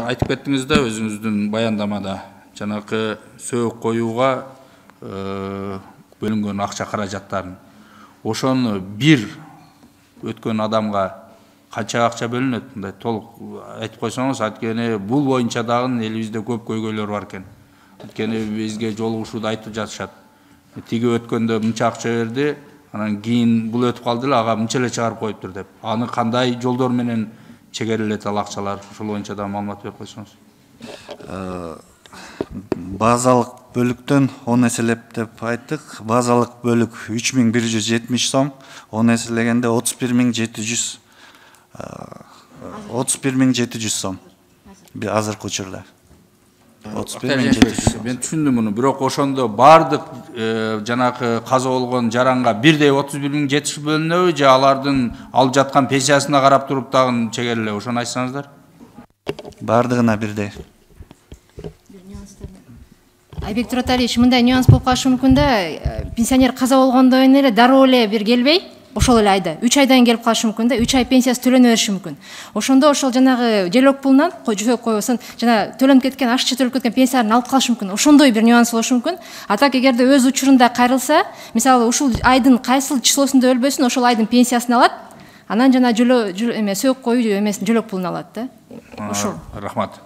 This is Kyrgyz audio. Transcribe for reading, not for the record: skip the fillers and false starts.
айтып кеттиңиз да өзүңүздүн баяндамада жанакы сөөк коюуга бөлүнгөн акча каражаттарын ошону бир өткөн адамга канча акча бөлүнөт? Мындай толук айтып койсоңуз, анткени бул боюнча дагы элибизде көп көйгөйлөр бар экен. Анткени бизге жолугушууда айтып жатышат. Тиги өткөндө мынча акча берди, анан кийин бул өтүп калды эле, ага мынча эле чыгарып коюптур деп. Аны кандай жолдор менен чегерилет ал акчалар? Ошол боюнча да маалымат берип койсоңуз. Базалык бөлүктөн 10 эселеп деп айттык. Базалык бөлүк 3170 сом, 10 эселегенде 31700 сом. Азыркы учурда. 31700. Мен түшүндүм муну, бирок ошондо бардык жанакы каза болгон жаранга бирдей 31700 бөлүнөбү же алардын алып жаткан пенсиясына карап туруп дагы чегерилеби? Ошону айтсаңыздар. Бардыгына бирдей. Айбек Тураталиевич, мындай нюанс болуп калышы мүмкүн да, пенсионер каза болгондон эле дароо эле бир келбей, ошол эле айда 3 айдан келип калышы мүмкүн да, 3 ай пенсиясы төлөнө бериши мүмкүн. Ошондо ошол жанагы желек пулунан жөөк койбосун жана төлөнүп кеткен, ашыкча төлөп кеткен пенсияларын алып калышы мүмкүн. Ошондой бир нюанс болушу мүмкүн. А так эгерде өз учурунда кайрылса, мисалы ушул айдын кайсыл числосунда өлбөсүн, ошол айдын пенсиясын алат, анан жана сөөк коюу эмесин желек пулун алат да. Ошол. Рахмат.